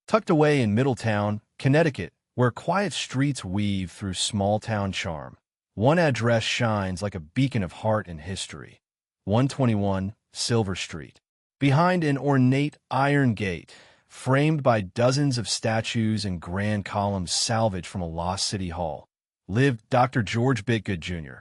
Tucked away in Middletown, Connecticut, where quiet streets weave through small-town charm, one address shines like a beacon of heart and history. 121 Silver Street. Behind an ornate iron gate, framed by dozens of statues and grand columns salvaged from a lost city hall, lived Dr. George Bitgood, Jr.,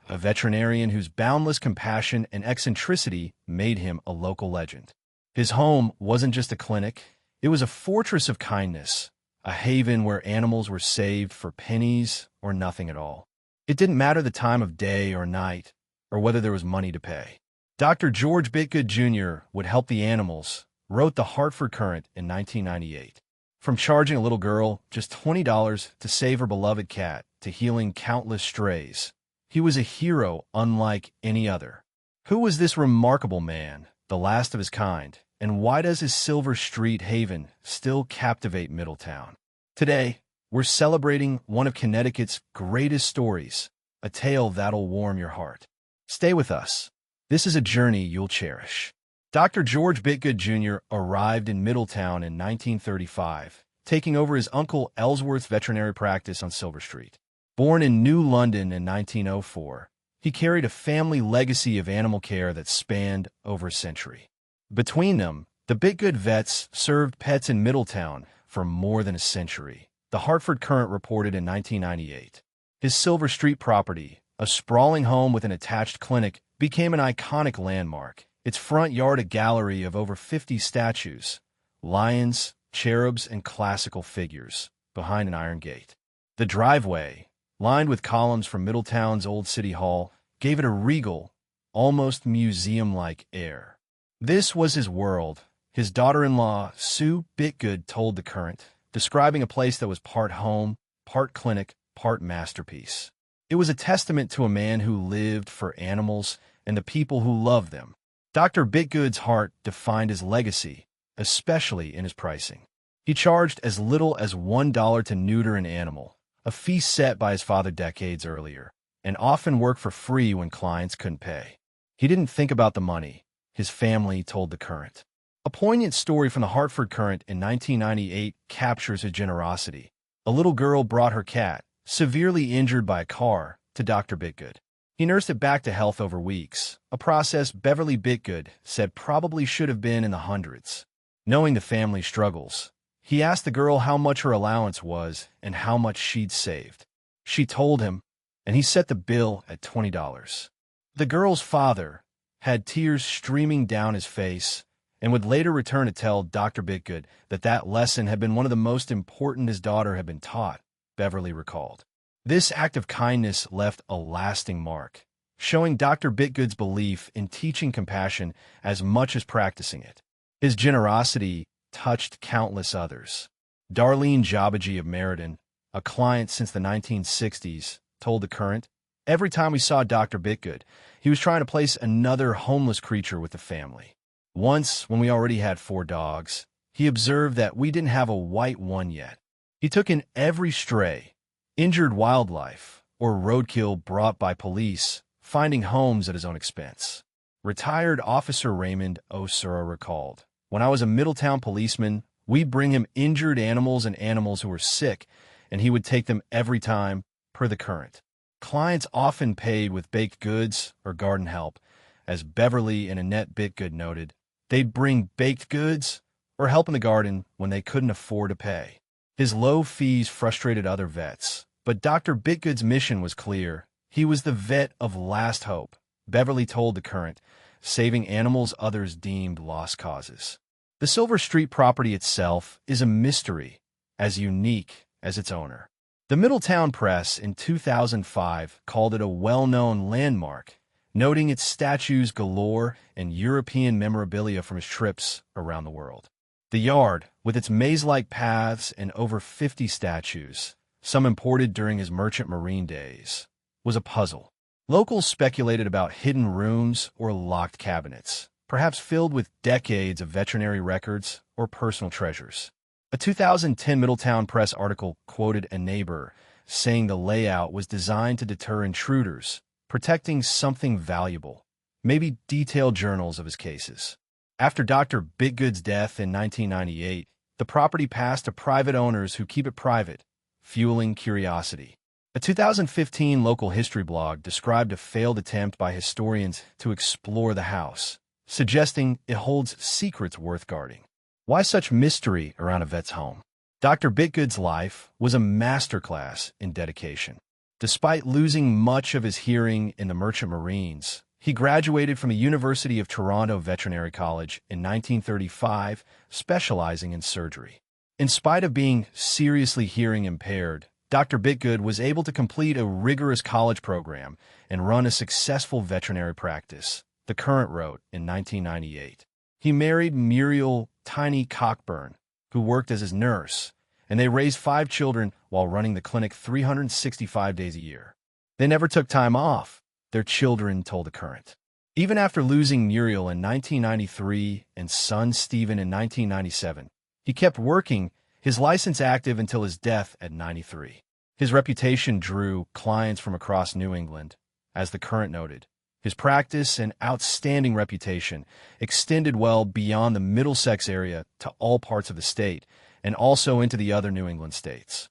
a veterinarian whose boundless compassion and eccentricity made him a local legend. His home wasn't just a clinic, it was a fortress of kindness, a haven where animals were saved for pennies or nothing at all. It didn't matter the time of day or night, or whether there was money to pay. Dr. George Bitgood, Jr. would help the animals, wrote the Hartford Courant in 1998. From charging a little girl just $20 to save her beloved cat to healing countless strays, he was a hero unlike any other. Who was this remarkable man, the last of his kind, and why does his Silver Street haven still captivate Middletown? Today, we're celebrating one of Connecticut's greatest stories, a tale that'll warm your heart. Stay with us. This is a journey you'll cherish. Dr. George Bitgood, Jr. arrived in Middletown in 1935, taking over his uncle Ellsworth's veterinary practice on Silver Street. Born in New London in 1904, he carried a family legacy of animal care that spanned over a century. Between them, the Bitgood vets served pets in Middletown for more than a century, the Hartford Courant reported in 1998. His Silver Street property, a sprawling home with an attached clinic, became an iconic landmark, its front yard a gallery of over 50 statues, lions, cherubs, and classical figures, behind an iron gate. The driveway, lined with columns from Middletown's old city hall, gave it a regal, almost museum-like air. This was his world, his daughter-in-law, Sue Bitgood, told the Courant, describing a place that was part home, part clinic, part masterpiece. It was a testament to a man who lived for animals and the people who loved them. Dr. Bitgood's heart defined his legacy, especially in his pricing. He charged as little as $1 to neuter an animal, a fee set by his father decades earlier, and often worked for free when clients couldn't pay. He didn't think about the money, his family told the Courant. A poignant story from the Hartford Courant in 1998 captures his generosity. A little girl brought her cat, severely injured by a car, to Dr. Bitgood. He nursed it back to health over weeks, a process Beverly Bitgood said probably should have been in the hundreds. Knowing the family's struggles, he asked the girl how much her allowance was and how much she'd saved. She told him, and he set the bill at $20. The girl's father had tears streaming down his face and would later return to tell Dr. Bitgood that that lesson had been one of the most important his daughter had been taught, Beverly recalled. This act of kindness left a lasting mark, showing Dr. Bitgood's belief in teaching compassion as much as practicing it. His generosity touched countless others. Darlene Jabaji of Meriden, a client since the 1960s, told the Courant, "Every time we saw Dr. Bitgood, he was trying to place another homeless creature with the family. Once, when we already had 4 dogs, he observed that we didn't have a white one yet. He took in every stray, injured wildlife, or roadkill brought by police, finding homes at his own expense." Retired Officer Raymond Osura recalled, "When I was a Middletown policeman, we'd bring him injured animals and animals who were sick, and he would take them every time, per the Courant. Clients often paid with baked goods or garden help. As Beverly and Annette Bitgood noted, they'd bring baked goods or help in the garden when they couldn't afford to pay." His low fees frustrated other vets, but Dr. Bitgood's mission was clear. He was the vet of last hope, Beverly told the Courant, saving animals others deemed lost causes. The Silver Street property itself is a mystery, as unique as its owner. The Middletown Press in 2005 called it a well-known landmark, noting its statues galore and European memorabilia from his trips around the world. The yard, with its maze-like paths and over 50 statues, some imported during his merchant marine days, was a puzzle. Locals speculated about hidden rooms or locked cabinets, perhaps filled with decades of veterinary records or personal treasures. A 2010 Middletown Press article quoted a neighbor saying the layout was designed to deter intruders, protecting something valuable, maybe detailed journals of his cases. After Dr. Bitgood's death in 1998, the property passed to private owners who keep it private, fueling curiosity. A 2015 local history blog described a failed attempt by historians to explore the house, suggesting it holds secrets worth guarding. Why such mystery around a vet's home? Dr. Bitgood's life was a masterclass in dedication. Despite losing much of his hearing in the Merchant Marines, he graduated from the University of Toronto Veterinary College in 1935, specializing in surgery. In spite of being seriously hearing impaired, Dr. Bitgood was able to complete a rigorous college program and run a successful veterinary practice, the Current wrote in 1998. He married Muriel Tiny Cockburn, who worked as his nurse, and they raised 5 children while running the clinic 365 days a year. They never took time off, their children told the Current. Even after losing Muriel in 1993 and son Stephen in 1997, he kept working, his license active until his death at 93. His reputation drew clients from across New England. As the Current noted, his practice and outstanding reputation extended well beyond the Middlesex area to all parts of the state and also into the other New England states.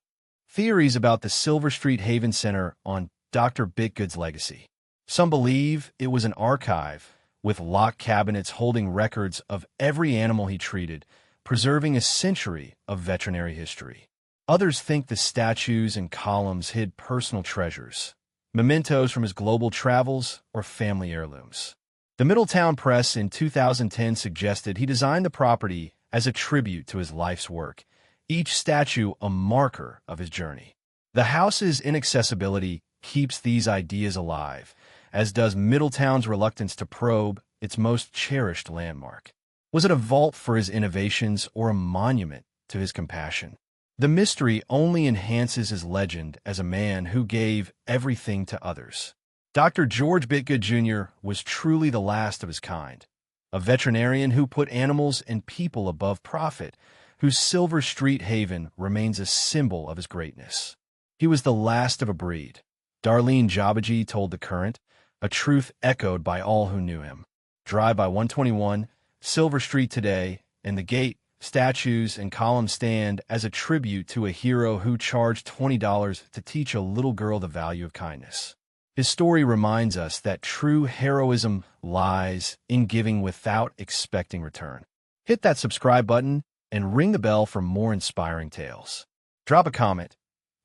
Theories about the Silver Street Haven Center on Dr. Bitgood's legacy. Some believe it was an archive with locked cabinets holding records of every animal he treated, preserving a century of veterinary history. Others think the statues and columns hid personal treasures, mementos from his global travels or family heirlooms. The Middletown Press in 2010 suggested he designed the property as a tribute to his life's work, each statue a marker of his journey. The house's inaccessibility keeps these ideas alive, as does Middletown's reluctance to probe its most cherished landmark. Was it a vault for his innovations or a monument to his compassion? The mystery only enhances his legend as a man who gave everything to others. Dr. George Bitgood Jr. was truly the last of his kind, a veterinarian who put animals and people above profit, whose Silver Street Haven remains a symbol of his greatness. He was the last of a breed, Darlene Jabaji told the Current, a truth echoed by all who knew him. Drive by 121, Silver Street today, and the gate, statues, and columns stand as a tribute to a hero who charged $20 to teach a little girl the value of kindness. His story reminds us that true heroism lies in giving without expecting return. Hit that subscribe button and ring the bell for more inspiring tales. Drop a comment.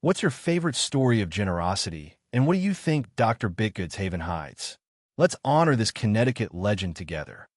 What's your favorite story of generosity, and what do you think Dr. Bitgood's Haven hides? Let's honor this Connecticut legend together.